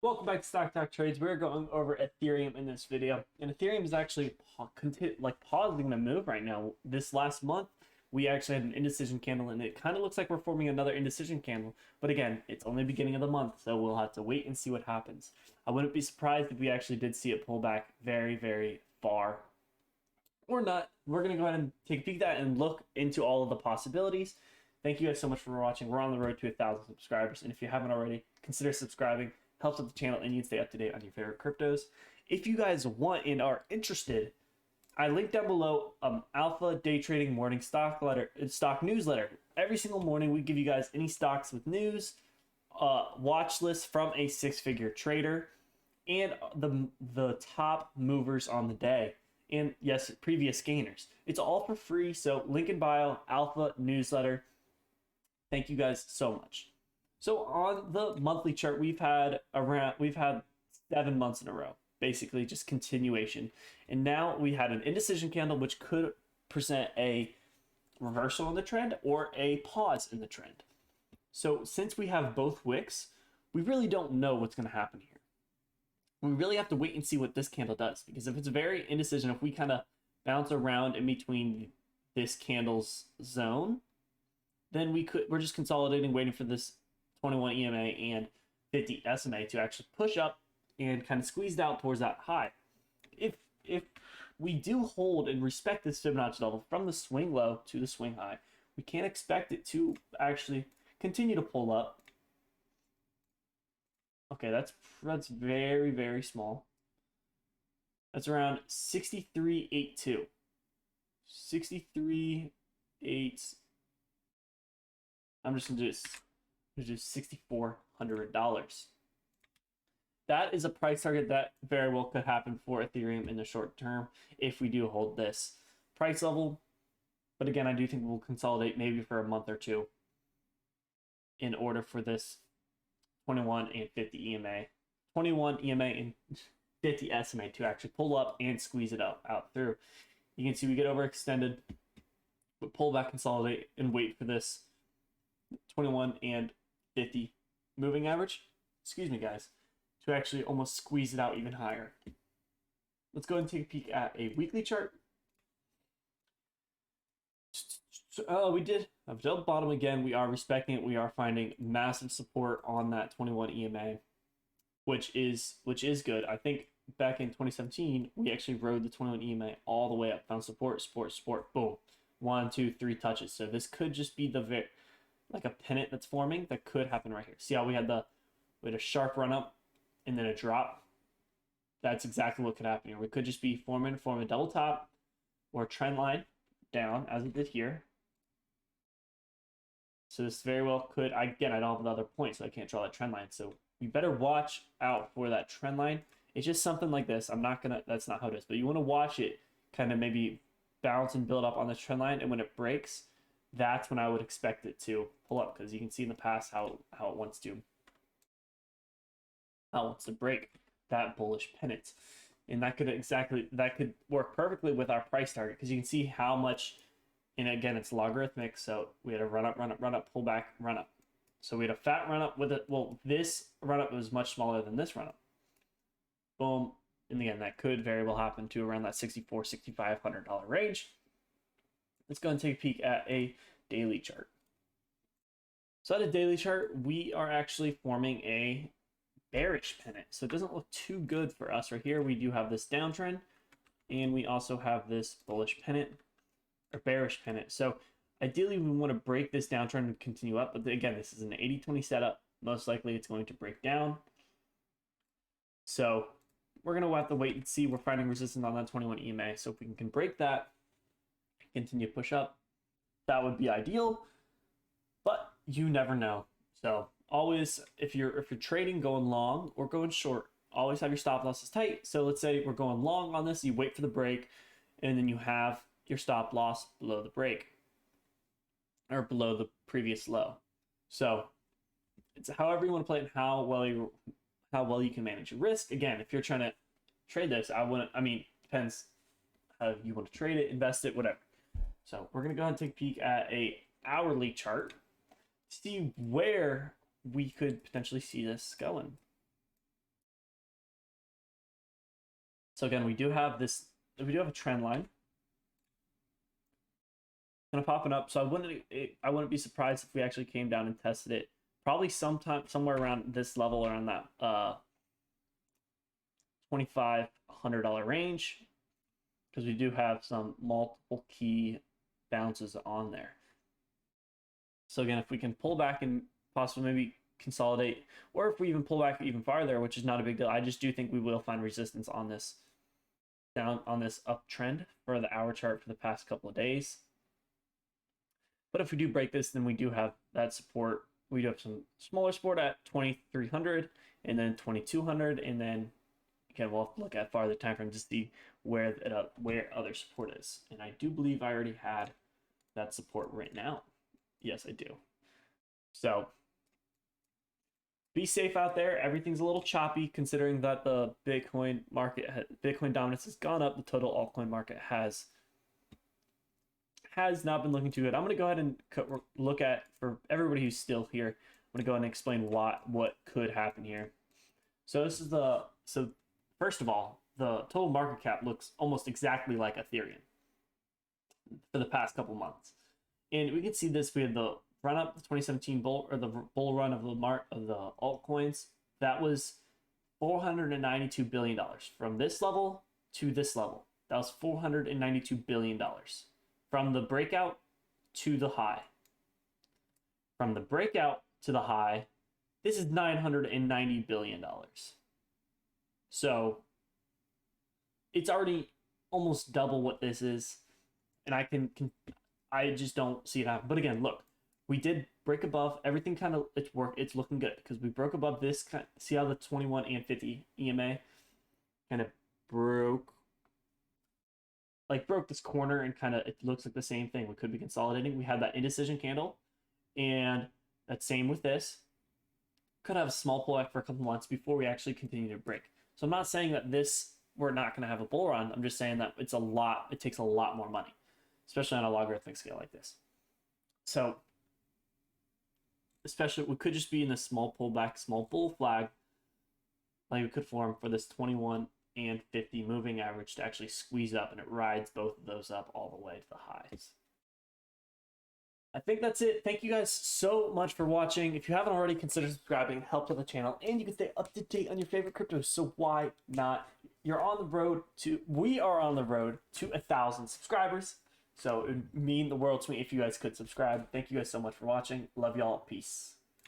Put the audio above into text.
Welcome back to Stock Talk Trades. We're going over Ethereum in this video, and Ethereum is actually pausing the move right now. This last month, we actually had an indecision candle, and it kind of looks like we're forming another indecision candle. But again, it's only beginning of the month, so we'll have to wait and see what happens. I wouldn't be surprised if we actually did see it pull back very, very far, or not. We're going to go ahead and take a peek at that and look into all of the possibilities. Thank you guys so much for watching. We're on the road to 1,000 subscribers, and if you haven't already, consider subscribing. Helps with the channel and you can stay up to date on your favorite cryptos. If you guys want and are interested, I linked down below alpha day trading morning stock newsletter. Every single morning we give you guys any stocks with news, watch list from a six-figure trader, and the top movers on the day, and yes, previous gainers. It's all for free, so link in bio, alpha newsletter. Thank you guys so much. So on the monthly chart, we've had 7 months in a row, basically just continuation. And now we had an indecision candle, which could present a reversal in the trend or a pause in the trend. So since we have both wicks, we really don't know what's going to happen here. We really have to wait and see what this candle does, because if it's very indecision, if we kind of bounce around in between this candle's zone, then we're just consolidating, waiting for this 21 EMA and 50 SMA to actually push up and kind of squeeze out towards that high. If we do hold and respect this Fibonacci level from the swing low to the swing high, we can't expect it to actually continue to pull up. Okay, that's very, very small. That's around 63.82. 63.8. I'm just gonna do this. Which is $6,400. That is a price target that very well could happen for Ethereum in the short term if we do hold this price level. But again, I do think we'll consolidate maybe for a month or two in order for this 21 and 50 EMA, 21 EMA and 50 SMA to actually pull up and squeeze it out through. You can see we get overextended, but pull back, consolidate, and wait for this 21 and 50 moving average, excuse me guys, to actually almost squeeze it out even higher. Let's go and take a peek at a weekly chart. We did a double bottom again. We are respecting it. We are finding massive support on that 21 EMA, which is good. I think back in 2017 we actually rode the 21 EMA all the way up, found support, boom, 1, 2, 3 touches. So this could just be like a pennant that's forming that could happen right here. See how we had a sharp run up and then a drop? That's exactly what could happen here. We could just be form a double top or a trend line down as it did here. So this very well could, again, I don't have another point, so I can't draw that trend line. So you better watch out for that trend line. It's just something like this. That's not how it is, but you want to watch it kind of maybe bounce and build up on this trend line, and when it breaks, that's when I would expect it to pull up, because you can see in the past how it wants to break that bullish pennant. And that could work perfectly with our price target, because you can see how much, and again, it's logarithmic. So we had a run up, pull back, run up. So we had a fat run up with it. Well, this run up was much smaller than this run up. Boom. And again, that could very well happen to around that $6,400-$6,500 range. Let's go and take a peek at a daily chart. So at a daily chart, we are actually forming a bearish pennant. So it doesn't look too good for us right here. We do have this downtrend, and we also have this bullish pennant or bearish pennant. So ideally, we want to break this downtrend and continue up. But again, this is an 80-20 setup. Most likely, it's going to break down. So we're going to have to wait and see. We're finding resistance on that 21 EMA. So if we can break that, continue to push up, that would be ideal, but you never know. So always, if you're trading, going long or going short, always have your stop losses tight. So let's say we're going long on this, you wait for the break, and then you have your stop loss below the break or below the previous low. So it's however you want to play it and how well you can manage your risk. Again, if you're trying to trade this, depends how you want to trade it, invest it, whatever. So we're going to go ahead and take a peek at a hourly chart to see where we could potentially see this going. So again, we do have a trend line kind of popping up. So I wouldn't be surprised if we actually came down and tested it probably sometime somewhere around this level, around that $2,500 range, because we do have some multiple key bounces on there. So again, if we can pull back and possibly maybe consolidate, or if we even pull back even farther, which is not a big deal, I just do think we will find resistance on this uptrend for the hour chart for the past couple of days. But if we do break this, then we do have that support. We do have some smaller support at 2,300 and then 2,200, and then again we'll have to look at farther time frame to see where other support is. And I do believe I already had that support right now. Yes, I do. So be safe out there. Everything's a little choppy considering that the Bitcoin dominance has gone up. The total altcoin market has not been looking too good. I'm going to go ahead and look at, for everybody who's still here, I'm going to go ahead and explain what could happen here. So first of all, the total market cap looks almost exactly like Ethereum for the past couple months. And we can see this. We had the run up, the 2017 bull run of the altcoins. That was $492 billion from this level to this level. That was $492 billion from the breakout to the high. From the breakout to the high, this is $990 billion. So it's already almost double what this is, and I just don't see it happen. But again, look, we did break above everything. Kind of it's looking good because we broke above this. See how the 21 and 50 EMA kind of broke this corner, and kind of it looks like the same thing. We could be consolidating. We had that indecision candle, and that's same with this. Could have a small pullback for a couple months before we actually continue to break. So I'm not saying that we're not going to have a bull run. I'm just saying that it takes a lot more money, especially on a logarithmic scale like this. So especially, we could just be in a small pullback, small bull flag, like we could form for this 21 and 50 moving average to actually squeeze up, and it rides both of those up all the way to the highs. I think that's it. Thank you guys so much for watching. If you haven't already, consider subscribing. It helps on the channel, and you can stay up to date on your favorite cryptos, so why not? We are on the road to 1,000 subscribers. So it would mean the world to me if you guys could subscribe. Thank you guys so much for watching. Love y'all. Peace.